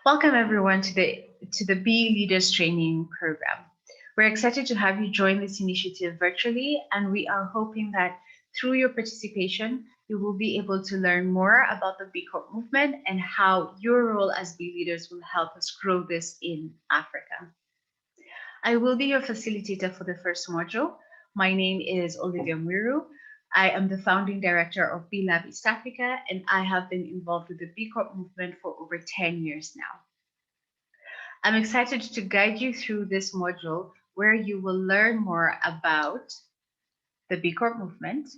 Welcome everyone to the Be Leaders Training Program. We're excited to have you join this initiative virtually, and we are hoping that through your participation, you will be able to learn more about the B Corp movement and how your role as B leaders will help us grow this in Africa. I will be your facilitator for the first module. My name is Olivia Mwiru. I am the founding director of B Lab East Africa, and I have been involved with the B Corp movement for over 10 years now. I'm excited to guide you through this module where you will learn more about the B Corp movement,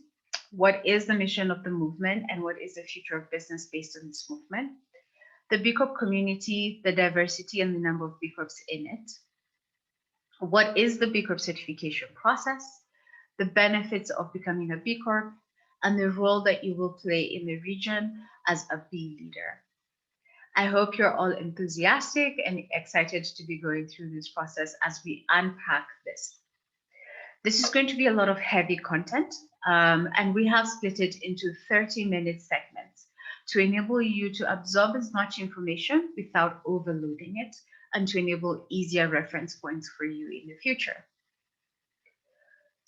what is the mission of the movement, and what is the future of business based on this movement, the B Corp community, the diversity and the number of B Corps in it, what is the B Corp certification process, the benefits of becoming a B Corp, and the role that you will play in the region as a B leader. I hope you're all enthusiastic and excited to be going through this process as we unpack this. This is going to be a lot of heavy content, and we have split it into 30-minute segments to enable you to absorb as much information without overloading it and to enable easier reference points for you in the future.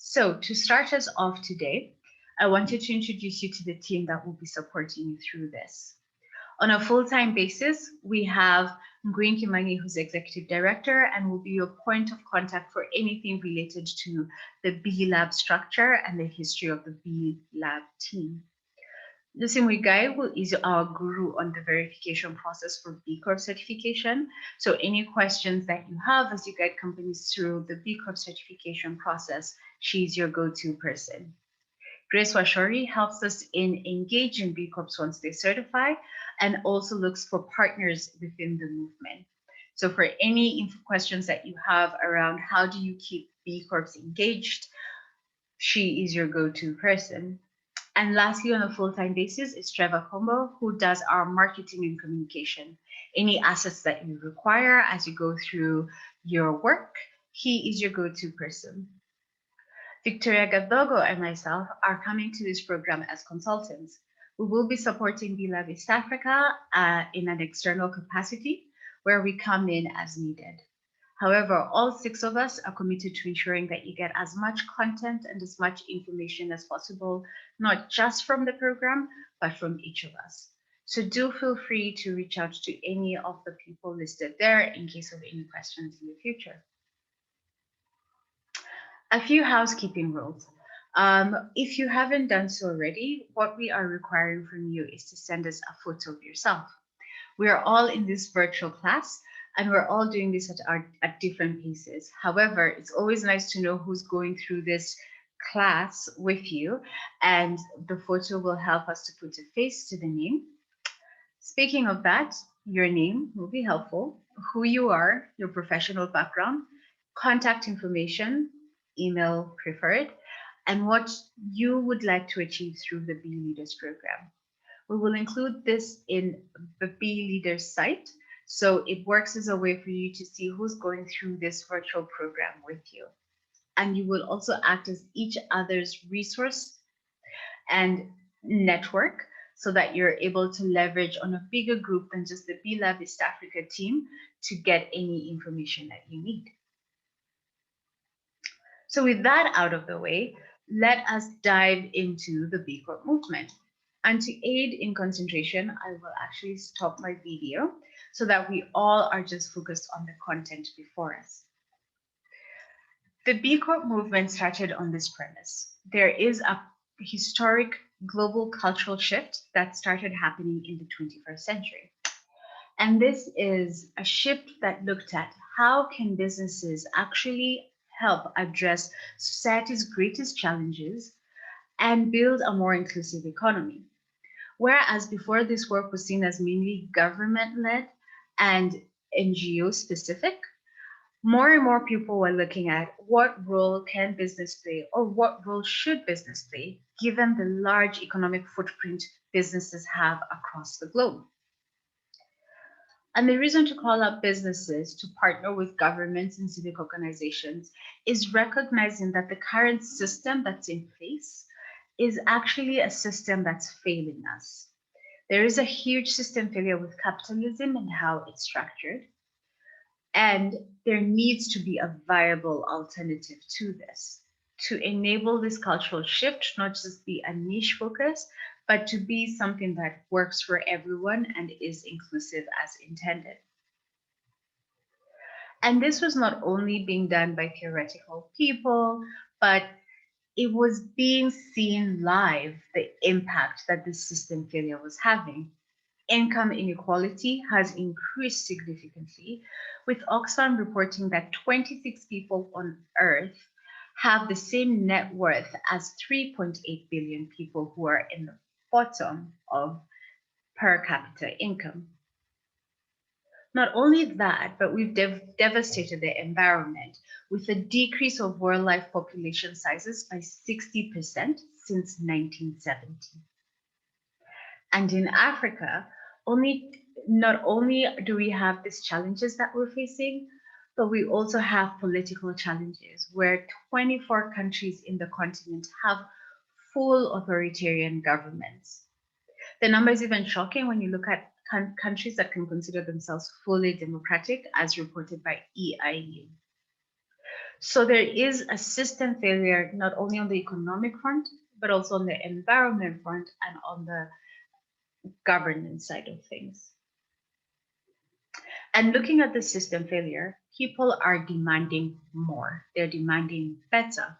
So to start us off today, I wanted to introduce you to the team that will be supporting you through this. On a full-time basis, we have Nguyen Kimani, who's Executive Director, and will be your point of contact for anything related to the B Lab structure and the history of the B Lab team. Lucy Muigai is our guru on the verification process for B Corp certification. So any questions that you have as you guide companies through the B Corp certification process, she's your go-to person. Grace Washori helps us in engaging B Corps once they certify and also looks for partners within the movement. So for any questions that you have around how do you keep B Corps engaged, she is your go-to person. And lastly, on a full-time basis is Trevor Combo, who does our marketing and communication. Any assets that you require as you go through your work, he is your go-to person. Victoria Gadogo and myself are coming to this program as consultants. We will be supporting BLab East Africa in an external capacity where we come in as needed. However, all 6 of us are committed to ensuring that you get as much content and as much information as possible, not just from the program, but from each of us. So do feel free to reach out to any of the people listed there in case of any questions in the future. A few housekeeping rules. If you haven't done so already, what we are requiring from you is to send us a photo of yourself. We are all in this virtual class and we're all doing this at different paces. However, it's always nice to know who's going through this class with you, and the photo will help us to put a face to the name. Speaking of that, your name will be helpful, who you are, your professional background, contact information, email preferred, and what you would like to achieve through the B Leaders program. We will include this in the B Leaders site, so it works as a way for you to see who's going through this virtual program with you. And you will also act as each other's resource and network so that you're able to leverage on a bigger group than just the B Lab East Africa team to get any information that you need. So with that out of the way, let us dive into the B Corp movement. And to aid in concentration, I will actually stop my video so that we all are just focused on the content before us. The B Corp movement started on this premise. There is a historic global cultural shift that started happening in the 21st century. And this is a shift that looked at how can businesses actually help address society's greatest challenges and build a more inclusive economy. Whereas before this work was seen as mainly government-led and NGO-specific, more and more people were looking at what role can business play or what role should business play given the large economic footprint businesses have across the globe. And the reason to call up businesses to partner with governments and civic organizations is recognizing that the current system that's in place is actually a system that's failing us. There is a huge system failure with capitalism and how it's structured. And there needs to be a viable alternative to this to enable this cultural shift, not just be a niche focus, but to be something that works for everyone and is inclusive as intended. And this was not only being done by theoretical people, but it was being seen live, the impact that the system failure was having. Income inequality has increased significantly, with Oxfam reporting that 26 people on Earth have the same net worth as 3.8 billion people who are in the bottom of per capita income. Not only that, but we've devastated the environment with a decrease of wildlife population sizes by 60% since 1970. And in Africa, not only do we have these challenges that we're facing, but we also have political challenges where 24 countries in the continent have full authoritarian governments. The number is even shocking when you look at countries that can consider themselves fully democratic, as reported by EIU. So there is a system failure, not only on the economic front, but also on the environment front and on the governance side of things. And looking at the system failure, people are demanding more. They're demanding better.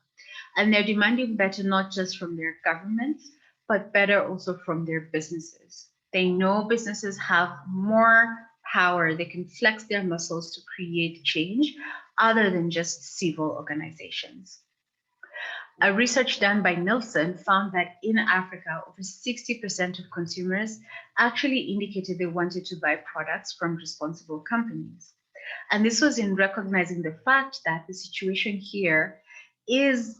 And they're demanding better not just from their governments, but better also from their businesses. They know businesses have more power. They can flex their muscles to create change other than just civil organizations. A research done by Nielsen found that in Africa, over 60% of consumers actually indicated they wanted to buy products from responsible companies. And this was in recognizing the fact that the situation here is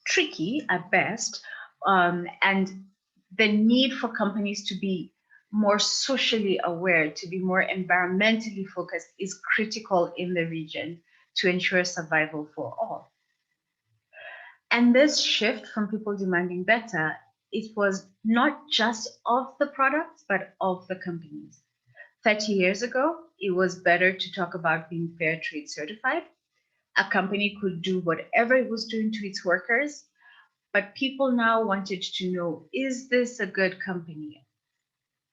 tricky at best, and the need for companies to be more socially aware, to be more environmentally focused is critical in the region to ensure survival for all. And this shift from people demanding better, it was not just of the products, but of the companies. 30 years ago, it was better to talk about being fair trade certified. A company could do whatever it was doing to its workers, but people now wanted to know, is this a good company?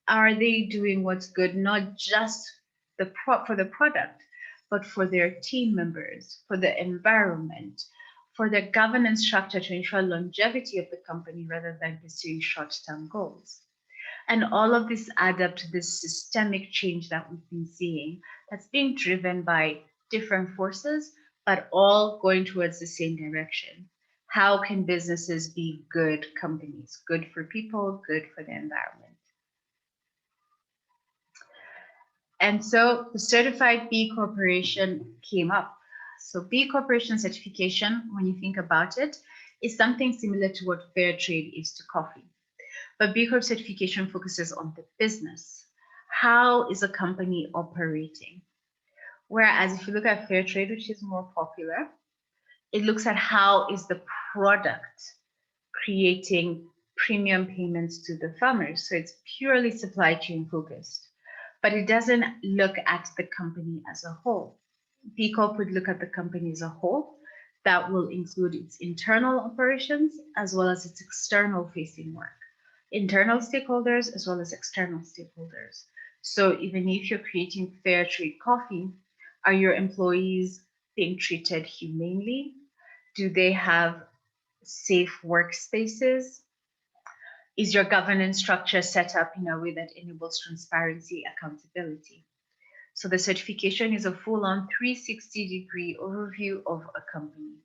Are they doing what's good, not just for the product, but for their team members, for the environment, for the governance structure to ensure longevity of the company rather than pursuing short-term goals? And all of this add up to this systemic change that we've been seeing that's being driven by different forces, but all going towards the same direction. How can businesses be good companies? Good for people, good for the environment. And so the certified B Corporation came up. So B Corporation certification, when you think about it, is something similar to what fair trade is to coffee. But B Corp certification focuses on the business. How is a company operating? Whereas if you look at fair trade, which is more popular, it looks at how is the product creating premium payments to the farmers. So it's purely supply chain focused, but it doesn't look at the company as a whole. B Corp would look at the company as a whole. That will include its internal operations as well as its external facing work. Internal stakeholders as well as external stakeholders. So even if you're creating fair trade coffee, are your employees being treated humanely? Do they have safe workspaces? Is your governance structure set up in a way that enables transparency, accountability? So the certification is a full-on 360-degree overview of a company.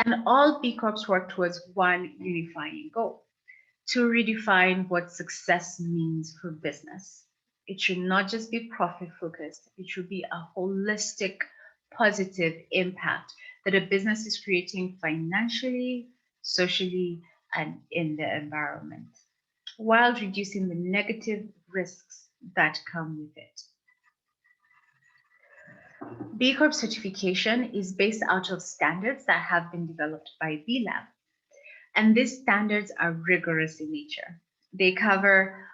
And all B Corps work towards one unifying goal, to redefine what success means for business. It should not just be profit-focused. It should be a holistic, positive impact that a business is creating financially, socially, and in the environment, while reducing the negative risks that come with it. B Corp certification is based out of standards that have been developed by B Lab. And these standards are rigorous in nature. They cover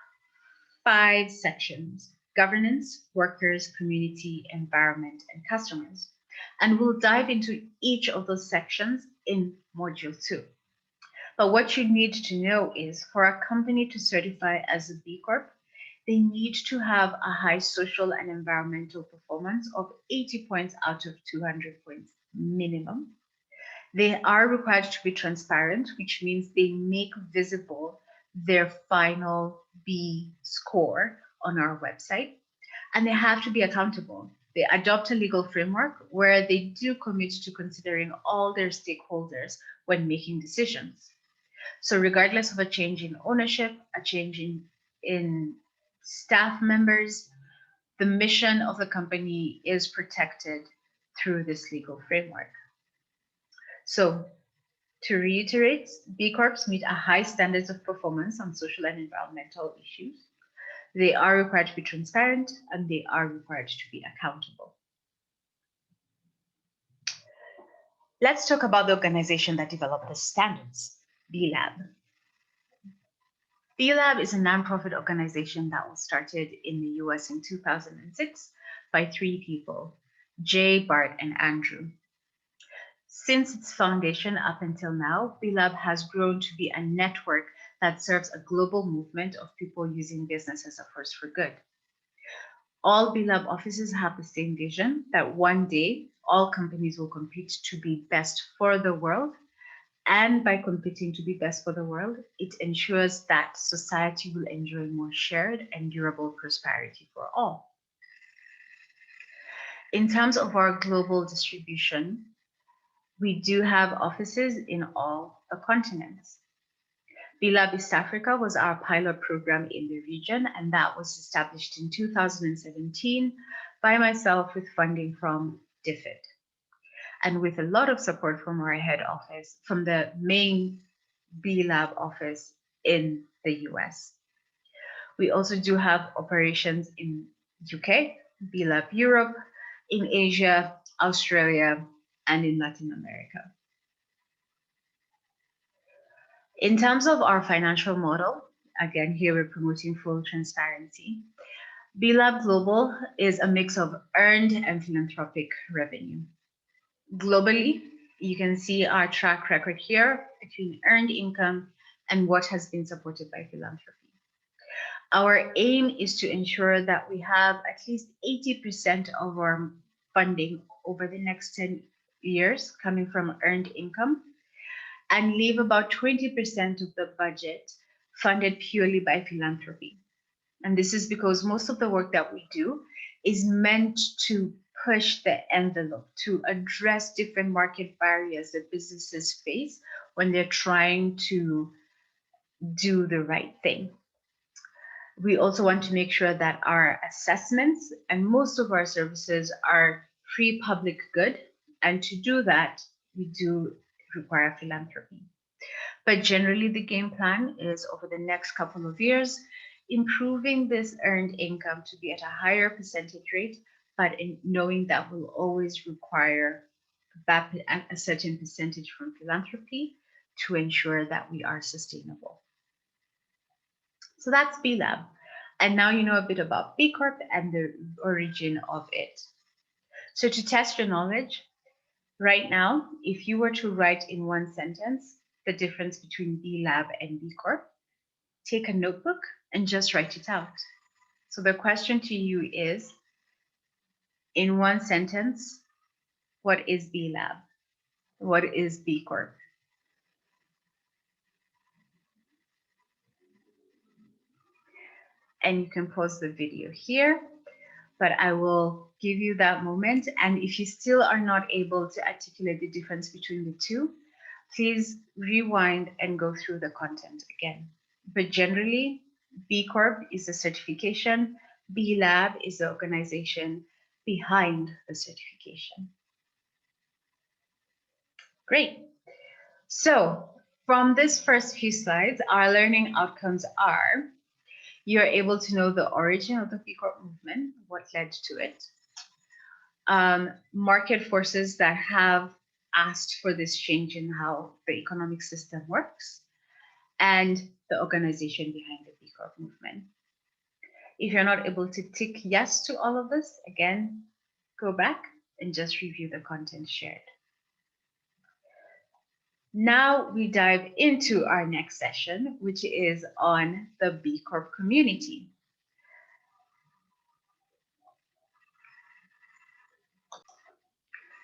5 sections: governance, workers, community, environment, and customers. And we'll dive into each of those sections in Module 2. But what you need to know is for a company to certify as a B Corp, they need to have a high social and environmental performance of 80 points out of 200 points minimum. They are required to be transparent, which means they make visible their final B score on our website. And they have to be accountable. They adopt a legal framework where they do commit to considering all their stakeholders when making decisions. So regardless of a change in ownership, a change in staff members, the mission of the company is protected through this legal framework. So to reiterate, B Corps meet a high standards of performance on social and environmental issues. They are required to be transparent and they are required to be accountable. Let's talk about the organization that developed the standards, B Lab. B Lab is a nonprofit organization that was started in the US in 2006 by 3 people, Jay, Bart, and Andrew. Since its foundation up until now, B Lab has grown to be a network that serves a global movement of people using business as a force for good. All B Lab offices have the same vision that one day all companies will compete to be best for the world. And by competing to be best for the world, it ensures that society will enjoy more shared and durable prosperity for all. In terms of our global distribution, we do have offices in all the continents. B-Lab East Africa was our pilot program in the region, and that was established in 2017 by myself with funding from DFID. And with a lot of support from our head office, from the main B-Lab office in the US. We also do have operations in UK, B-Lab Europe, in Asia, Australia, and in Latin America. In terms of our financial model, again, here we're promoting full transparency. B-Lab Global is a mix of earned and philanthropic revenue. Globally, you can see our track record here between earned income and what has been supported by philanthropy. Our aim is to ensure that we have at least 80% of our funding over the next 10 years coming from earned income and leave about 20% of the budget funded purely by philanthropy. And this is because most of the work that we do is meant to push the envelope, to address different market barriers that businesses face when they're trying to do the right thing. We also want to make sure that our assessments and most of our services are free public good. And to do that, we do require philanthropy. But generally, the game plan is over the next couple of years, improving this earned income to be at a higher percentage rate, but in knowing that will always require a certain percentage from philanthropy to ensure that we are sustainable. So that's B Lab. And now you know a bit about B Corp and the origin of it. So to test your knowledge, right now, if you were to write in one sentence the difference between B Lab and B Corp, take a notebook and just write it out. So the question to you is, in one sentence, what is B Lab? What is B Corp? And you can pause the video here, but I will give you that moment. And if you still are not able to articulate the difference between the two, please rewind and go through the content again. But generally, B Corp is a certification, B Lab is the organization behind the certification. Great. So from this first few slides, our learning outcomes are, you're able to know the origin of the B Corp movement, what led to it, market forces that have asked for this change in how the economic system works, and the organization behind the B Corp movement. If you're not able to tick yes to all of this, again, go back and just review the content shared. Now we dive into our next session, which is on the B Corp community.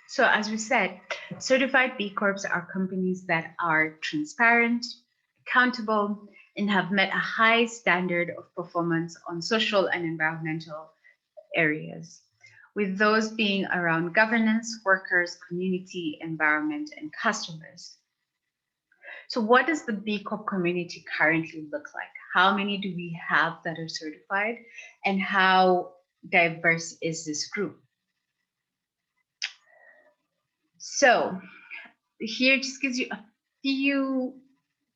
So as we said, certified B Corps are companies that are transparent, accountable, and have met a high standard of performance on social and environmental areas, with those being around governance, workers, community, environment, and customers. So what does the B Corp community currently look like? How many do we have that are certified, and how diverse is this group? So here just gives you a few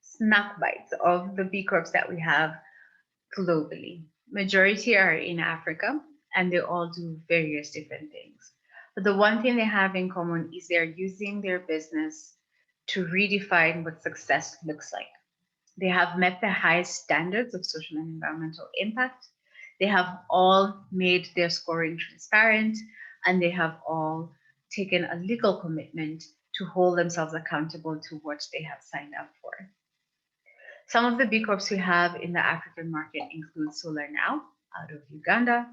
snack bites of the B Corps that we have globally. Majority are in Africa, and they all do various different things. But the one thing they have in common is they're using their business to redefine what success looks like. They have met the highest standards of social and environmental impact. They have all made their scoring transparent, and they have all taken a legal commitment to hold themselves accountable to what they have signed up for. Some of the B Corps we have in the African market include Solar Now out of Uganda,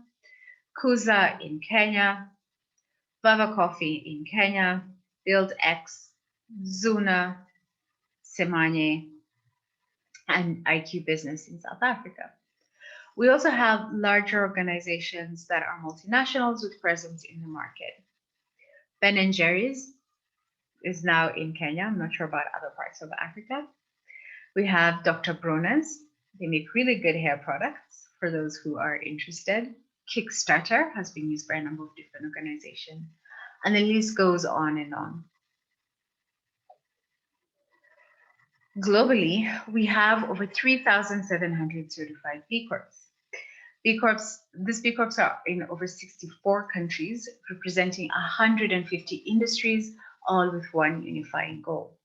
Kuza in Kenya, Vava Coffee in Kenya, BuildX, Zuna, Semanye, and IQ Business in South Africa. We also have larger organizations that are multinationals with presence in the market. Ben & Jerry's is now in Kenya. I'm not sure about other parts of Africa. We have Dr. Bronner's. They make really good hair products for those who are interested. Kickstarter has been used by a number of different organizations. And the list goes on and on. Globally, we have over 3,700 certified B Corps. These B Corps are in over 64 countries, representing 150 industries, all with one unifying goal.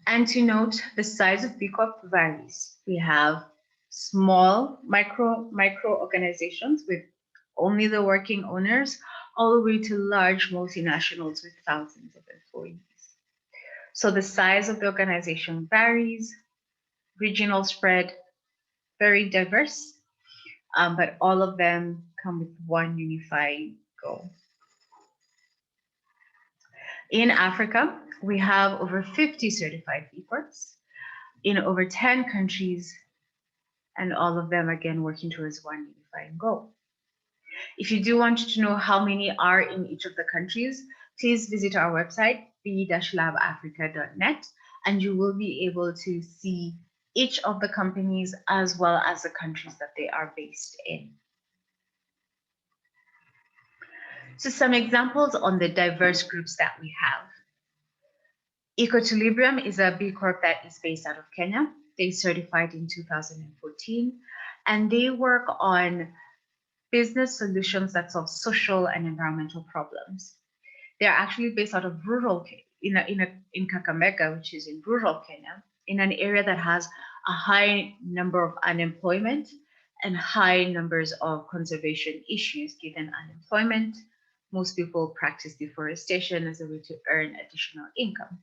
And to note, the size of B Corp varies. We have small micro organizations with only the working owners, all the way to large multinationals with thousands of employees. So the size of the organization varies, regional spread, very diverse, but all of them come with one unifying goal. In Africa, we have over 50 certified B Corps in over 10 countries, and all of them again working towards one unifying goal. If you do want to know how many are in each of the countries, please visit our website, b-labafrica.net, and you will be able to see each of the companies as well as the countries that they are based in. So some examples on the diverse groups that we have. Equilibrium is a B Corp that is based out of Kenya. They certified in 2014, and they work on business solutions that solve social and environmental problems. They're actually based out of rural, in Kakamega, which is in rural Kenya, in an area that has a high number of unemployment and high numbers of conservation issues given unemployment. Most people practice deforestation as a way to earn additional income.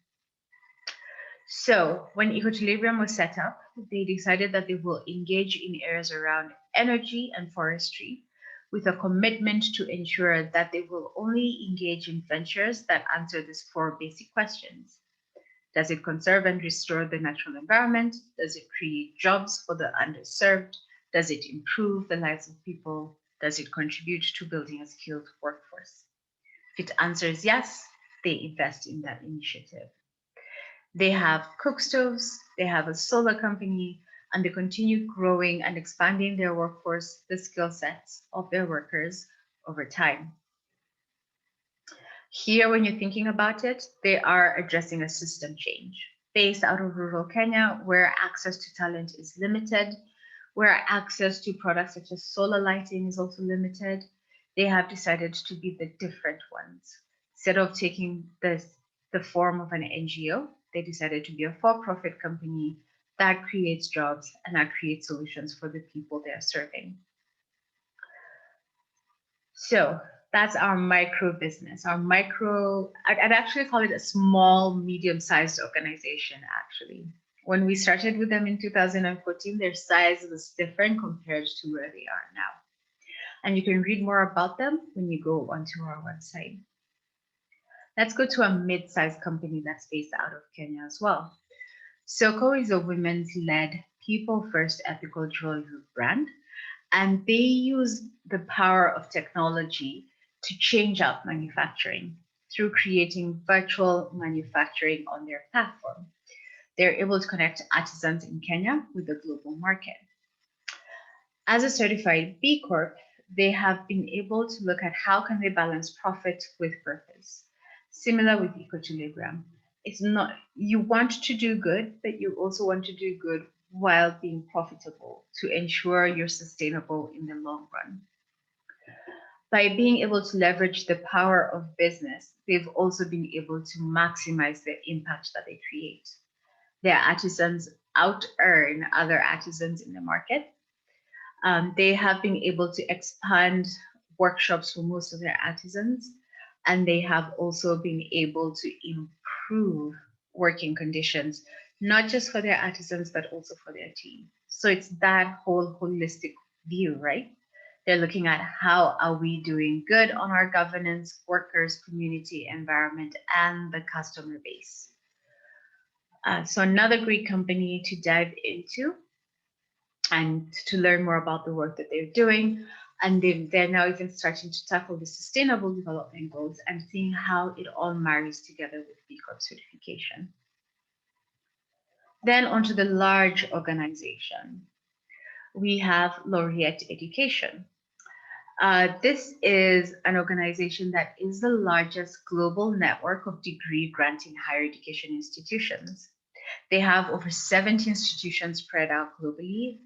So when Equilibrium was set up, they decided that they will engage in areas around energy and forestry, with a commitment to ensure that they will only engage in ventures that answer these four basic questions. Does it conserve and restore the natural environment? Does it create jobs for the underserved? Does it improve the lives of people? Does it contribute to building a skilled workforce? If it answers yes, they invest in that initiative. They have cook stoves, they have a solar company, and they continue growing and expanding their workforce, the skill sets of their workers over time. Here, when you're thinking about it, they are addressing a system change based out of rural Kenya, where access to talent is limited, where access to products such as solar lighting is also limited. They have decided to be the different ones. Instead of taking the form of an NGO, they decided to be a for-profit company that creates jobs and that creates solutions for the people they're serving. So that's our micro business, our micro, I'd actually call it a small, medium-sized organization, actually. When we started with them in 2014, their size was different compared to where they are now. And you can read more about them when you go onto our website. Let's go to a mid-sized company that's based out of Kenya as well. Soko is a women's-led, people-first ethical jewelry brand, and they use the power of technology to change up manufacturing through creating virtual manufacturing on their platform. They're able to connect artisans in Kenya with the global market. As a certified B Corp, they have been able to look at how can they balance profit with purpose. Similar with Equilibrium. It's not, you want to do good, but you also want to do good while being profitable to ensure you're sustainable in the long run. By being able to leverage the power of business, they've also been able to maximize the impact that they create. Their artisans out-earn other artisans in the market. They have been able to expand workshops for most of their artisans, and they have also been able to improve working conditions, not just for their artisans, but also for their team. So it's that whole holistic view, right? They're looking at how are we doing good on our governance, workers, community, environment, and the customer base. So another great company to dive into and to learn more about the work that they're doing. And they're now even starting to tackle the sustainable development goals and seeing how it all marries together with B Corp certification. Then onto the large organization. We have Laureate Education. This is an organization that is the largest global network of degree granting higher education institutions. They have over 70 institutions spread out globally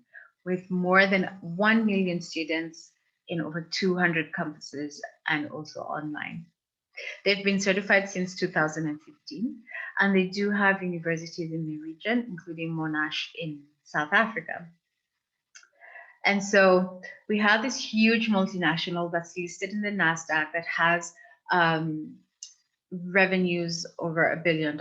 with more than 1 million students in over 200 campuses and also online. They've been certified since 2015, and they do have universities in the region, including Monash in South Africa. And so we have this huge multinational that's listed in the NASDAQ that has revenues over $1 billion,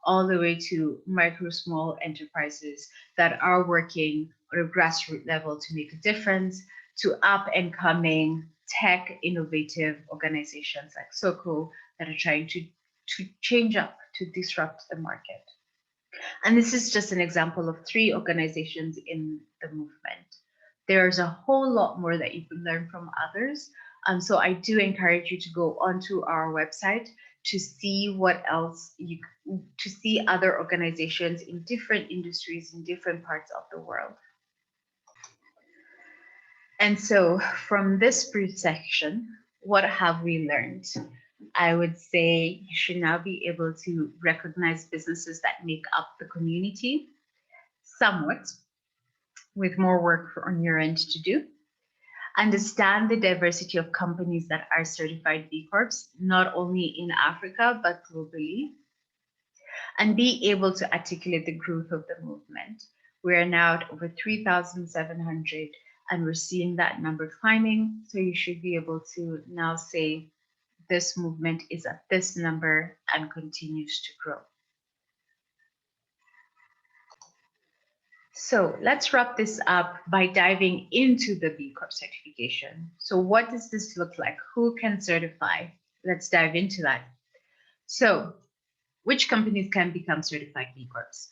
all the way to micro, small enterprises that are working on a grassroots level to make a difference, to up and coming tech innovative organizations like Soko that are trying to change up, to disrupt the market. And this is just an example of 3 organizations in the movement. There's a whole lot more that you can learn from others. So I do encourage you to go onto our website to see what else to see other organizations in different industries in different parts of the world. And so from this brief section, what have we learned? I would say you should now be able to recognize businesses that make up the community somewhat, with more work on your end to do. Understand the diversity of companies that are certified B Corps, not only in Africa, but globally. And be able to articulate the growth of the movement. We're now at over 3,700, and we're seeing that number climbing. So you should be able to now say this movement is at this number and continues to grow. So let's wrap this up by diving into the B Corp certification. So what does this look like? Who can certify? Let's dive into that. So which companies can become certified B Corps?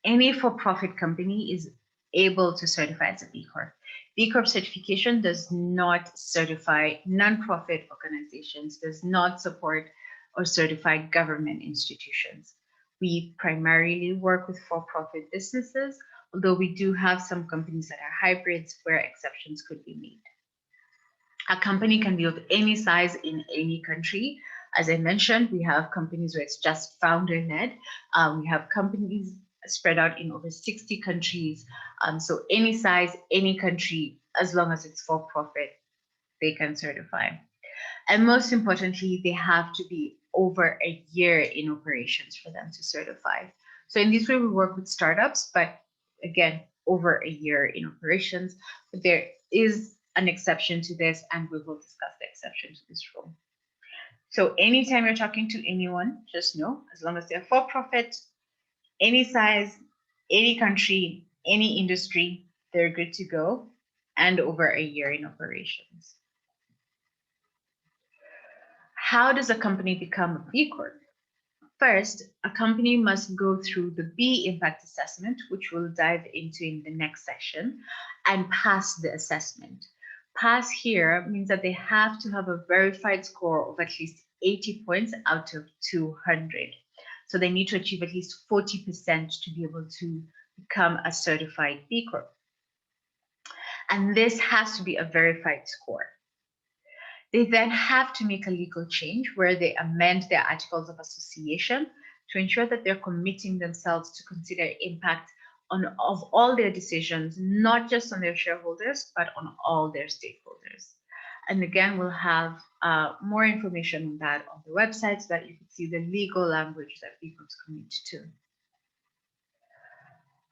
Any for-profit company is able to certify as a B Corp. B Corp certification does not certify non-profit organizations, does not support or certify government institutions. We primarily work with for-profit businesses, although we do have some companies that are hybrids where exceptions could be made. A company can be of any size in any country. As I mentioned, we have companies where it's just founder-led. We have companies spread out in over 60 countries. So any size, any country, as long as it's for-profit, they can certify. And most importantly, they have to be over a year in operations for them to certify. So in this way, we work with startups, but again, over a year in operations. But there is an exception to this, and we will discuss the exception to this rule. So anytime you're talking to anyone, just know, as long as they're for profit, any size, any country, any industry, they're good to go, and over a year in operations. How does a company become a B Corp? First, a company must go through the B impact assessment, which we'll dive into in the next section, and pass the assessment. Pass here means that they have to have a verified score of at least 80 points out of 200. So they need to achieve at least 40% to be able to become a certified B Corp. And this has to be a verified score. They then have to make a legal change where they amend their articles of association to ensure that they're committing themselves to consider impact of all their decisions, not just on their shareholders, but on all their stakeholders. And again, we'll have more information on that on the website so that you can see the legal language that B Corps commit to.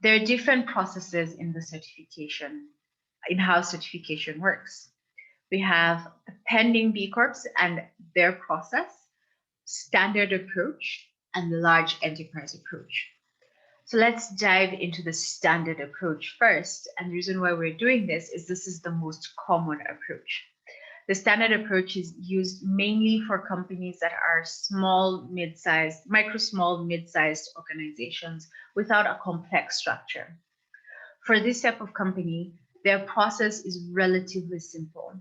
There are different processes in the certification, in how certification works. We have the pending B Corps and their process, standard approach, and the large enterprise approach. So let's dive into the standard approach first. And the reason why we're doing this is the most common approach. The standard approach is used mainly for companies that are small, mid-sized, small, mid-sized organizations without a complex structure. For this type of company, their process is relatively simple.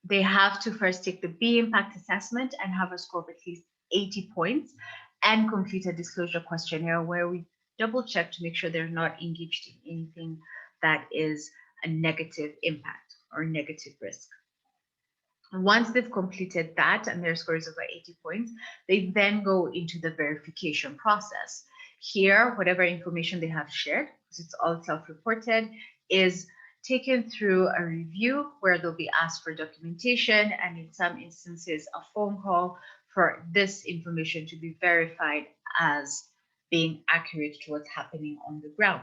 They have to first take the B impact assessment and have a score of at least 80 points and complete a disclosure questionnaire where we double check to make sure they're not engaged in anything that is a negative impact or negative risk. Once they've completed that and their score is over 80 points, they then go into the verification process. Here, whatever information they have shared, because it's all self-reported, is taken through a review where they'll be asked for documentation and in some instances a phone call for this information to be verified as being accurate to what's happening on the ground.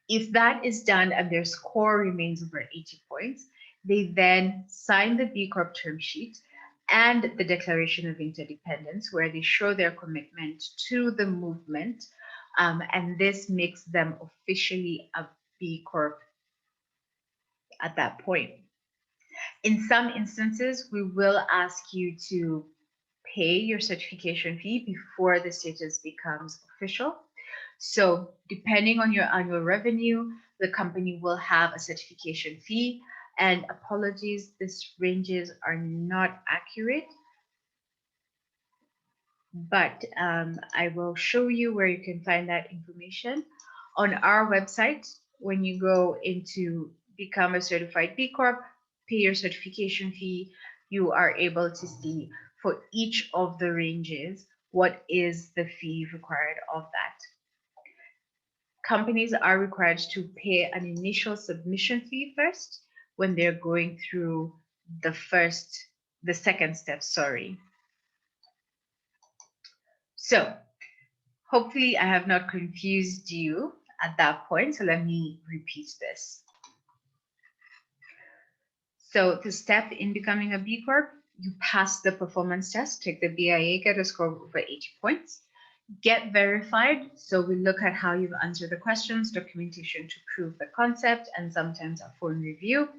If that is done and their score remains over 80 points, they then sign the B Corp term sheet and the Declaration of Interdependence, where they show their commitment to the movement, and this makes them officially a B Corp at that point. In some instances, we will ask you to pay your certification fee before the status becomes official. So depending on your annual revenue, the company will have a certification fee. And apologies, these ranges are not accurate, but I will show you where you can find that information. On our website, when you go into become a certified B Corp, pay your certification fee, you are able to see for each of the ranges what is the fee required of that. Companies are required to pay an initial submission fee first when they're going through the second step, sorry. So hopefully I have not confused you at that point. So let me repeat this. So the step in becoming a B Corp, you pass the performance test, take the BIA, get a score of over 80 points, get verified. So we look at how you've answered the questions, documentation to prove the concept, and sometimes a phone review.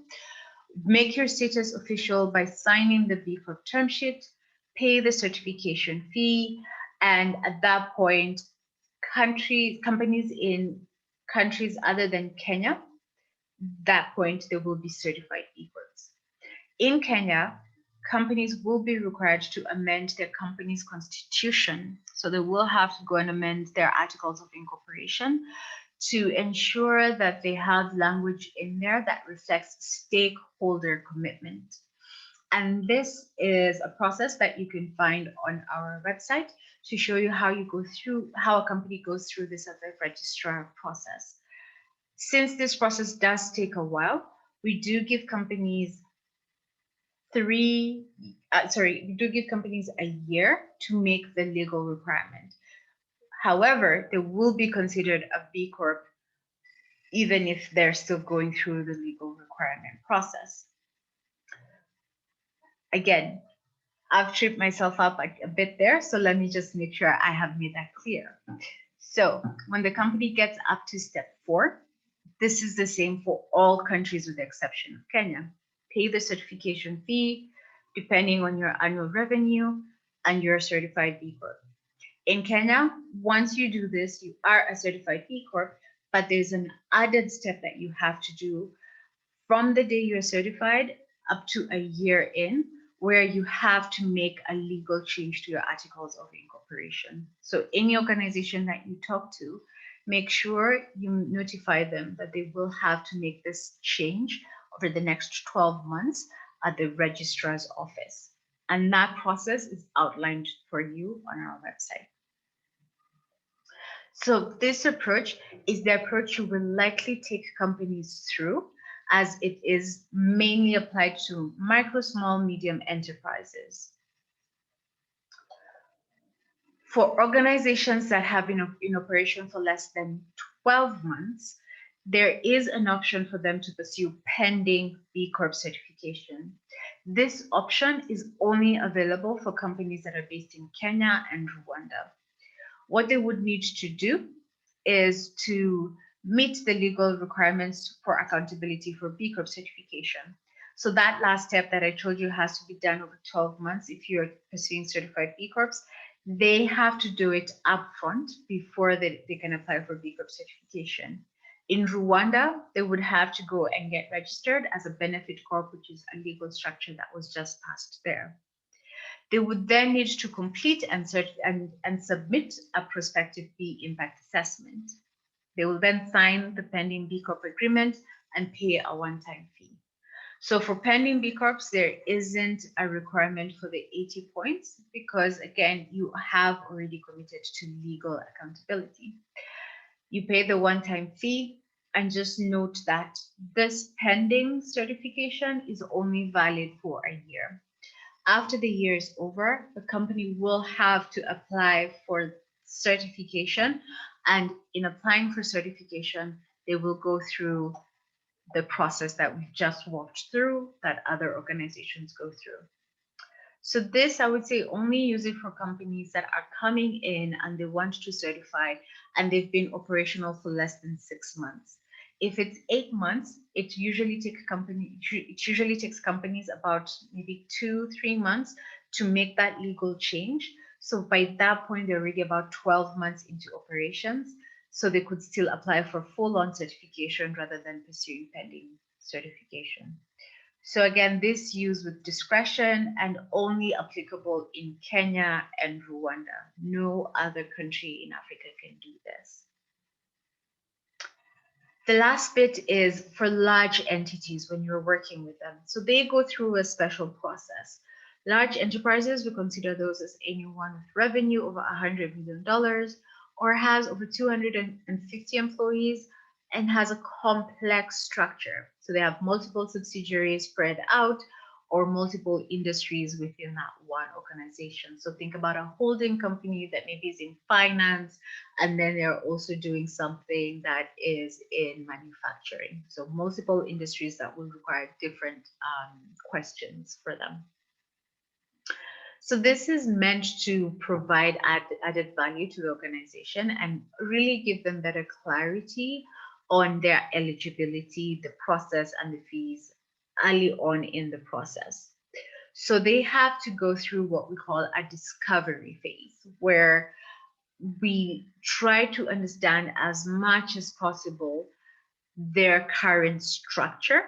Make your status official by signing the B Corp term sheet, pay the certification fee, and at that point, companies in countries other than Kenya, that point they will be certified B Corps. In Kenya, companies will be required to amend their company's constitution. So they will have to go and amend their articles of incorporation to ensure that they have language in there that reflects stakeholder commitment. And this is a process that you can find on our website to show you how a company goes through this as a registrar process. Since this process does take a while, we do give companies a year to make the legal requirement. However, they will be considered a B Corp even if they're still going through the legal requirement process. Again, I've tripped myself up a bit there, so let me just make sure I have made that clear. So when the company gets up to step 4, this is the same for all countries with the exception of Kenya. Pay the certification fee depending on your annual revenue and your certified B Corp. In Kenya, once you do this, you are a certified B Corp, but there's an added step that you have to do from the day you're certified up to a year in, where you have to make a legal change to your articles of incorporation. So any organization that you talk to, make sure you notify them that they will have to make this change over the next 12 months at the registrar's office. And that process is outlined for you on our website. So this approach is the approach you will likely take companies through, as it is mainly applied to micro, small, medium enterprises. For organizations that have been in operation for less than 12 months, there is an option for them to pursue pending B Corp certification. This option is only available for companies that are based in Kenya and Rwanda. What they would need to do is to meet the legal requirements for accountability for B Corp certification. So that last step that I told you has to be done over 12 months if you're pursuing certified B Corps. They have to do it upfront before they can apply for B Corp certification. In Rwanda, they would have to go and get registered as a benefit corp, which is a legal structure that was just passed there. They would then need to complete and submit a prospective B impact assessment. They will then sign the pending B Corp agreement and pay a one-time fee. So for pending B Corps, there isn't a requirement for the 80 points because, again, you have already committed to legal accountability. You pay the one-time fee, and just note that this pending certification is only valid for a year. After the year is over, the company will have to apply for certification. And in applying for certification, they will go through the process that we've just walked through, that other organizations go through. So this, I would say, only use it for companies that are coming in and they want to certify and they've been operational for less than 6 months. If it's 8 months, it usually takes companies about maybe 2-3 months to make that legal change. So by that point, they're already about 12 months into operations. So they could still apply for full-on certification rather than pursuing pending certification. So again, this used with discretion and only applicable in Kenya and Rwanda. No other country in Africa can do this. The last bit is for large entities when you're working with them. So they go through a special process. Large enterprises, we consider those as anyone with revenue over $100 million or has over 250 employees and has a complex structure. So they have multiple subsidiaries spread out or multiple industries within that one organization. So think about a holding company that maybe is in finance, and then they're also doing something that is in manufacturing. So multiple industries that will require different questions for them. So this is meant to provide added value to the organization and really give them better clarity on their eligibility, the process, and the fees early on in the process. So they have to go through what we call a discovery phase, where we try to understand as much as possible their current structure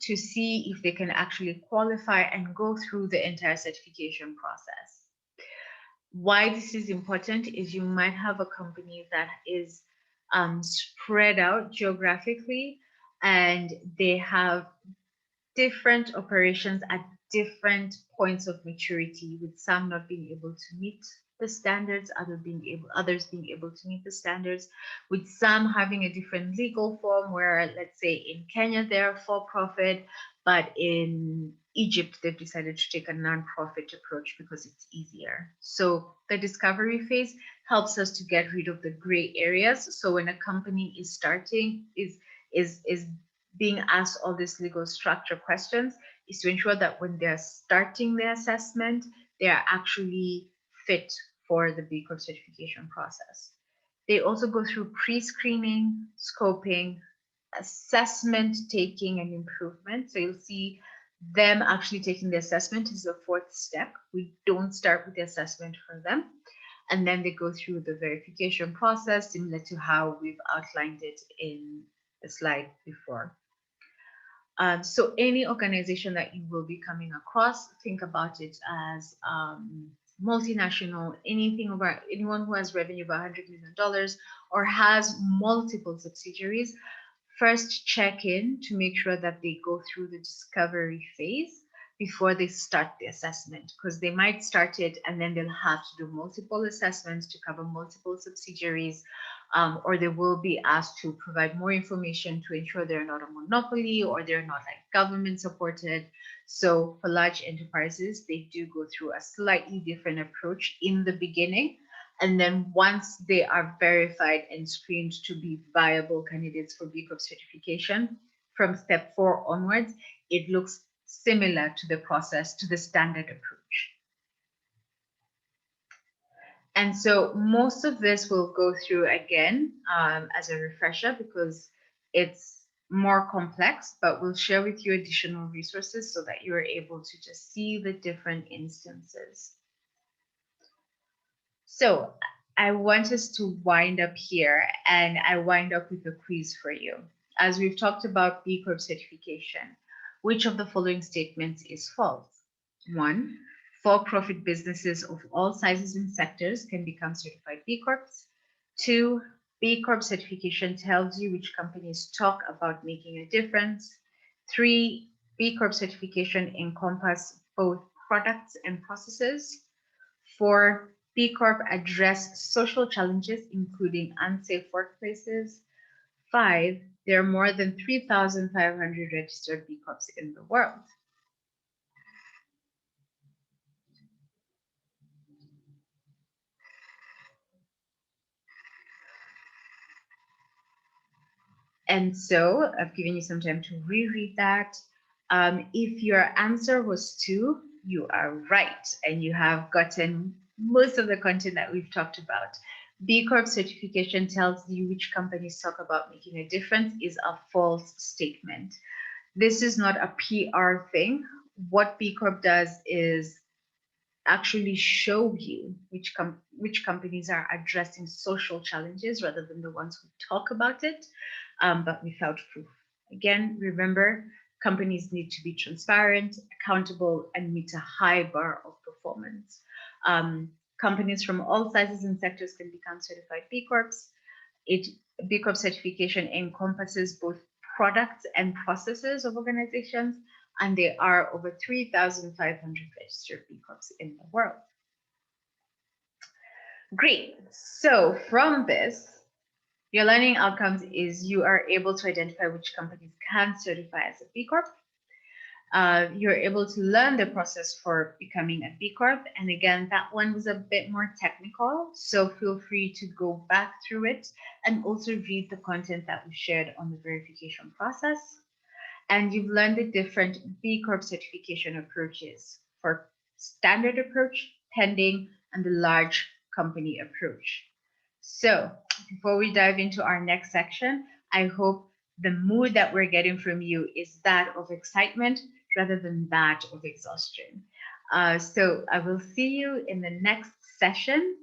to see if they can actually qualify and go through the entire certification process. Why this is important is you might have a company that is spread out geographically and they have different operations at different points of maturity, with some not being able to meet the standards, others being able to meet the standards, with some having a different legal form where, let's say in Kenya, they're for-profit, but in Egypt, they've decided to take a non-profit approach because it's easier. So the discovery phase helps us to get rid of the gray areas. So when a company is starting, is is being asked all these legal structure questions is to ensure that when they're starting the assessment, they're actually fit for the B Corp certification process. They also go through pre-screening, scoping, assessment taking, and improvement. So you'll see them actually taking the assessment is the fourth step. We don't start with the assessment for them. And then they go through the verification process, similar to how we've outlined it in the slide before. So any organization that you will be coming across, think about it as multinational, anyone who has revenue of $100 million or has multiple subsidiaries. First, check in to make sure that they go through the discovery phase before they start the assessment, because they might start it and then they'll have to do multiple assessments to cover multiple subsidiaries, or they will be asked to provide more information to ensure they're not a monopoly or they're not like government supported. So for large enterprises, they do go through a slightly different approach in the beginning. And then once they are verified and screened to be viable candidates for B Corp certification, from step 4 onwards, it looks similar to the process, to the standard approach. And so most of this will go through again as a refresher because it's more complex, but we'll share with you additional resources so that you're able to just see the different instances. So I want us to wind up here, and I wind up with a quiz for you. As we've talked about B Corp certification, which of the following statements is false? 1, for-profit businesses of all sizes and sectors can become certified B Corps. 2, B Corp certification tells you which companies talk about making a difference. 3, B Corp certification encompasses both products and processes. 4, B Corp address social challenges, including unsafe workplaces. 5, there are more than 3,500 registered B Corps in the world. And so I've given you some time to reread that. If your answer was 2, you are right, and you have gotten most of the content that we've talked about. B Corp certification tells you which companies talk about making a difference is a false statement. This is not a PR thing. What B Corp does is actually show you which companies are addressing social challenges rather than the ones who talk about it, but without proof. Again, remember, companies need to be transparent, accountable, and meet a high bar of performance. Companies from all sizes and sectors can become certified B Corps. B Corp certification encompasses both products and processes of organizations, and there are over 3,500 registered B Corps in the world. Great. So from this, your learning outcomes is you are able to identify which companies can certify as a B Corp. You're able to learn the process for becoming a B Corp. And again, that one was a bit more technical, so feel free to go back through it and also read the content that we shared on the verification process. And you've learned the different B Corp certification approaches for standard approach, pending, and the large company approach. So before we dive into our next section, I hope the mood that we're getting from you is that of excitement rather than that of exhaustion. So I will see you in the next session.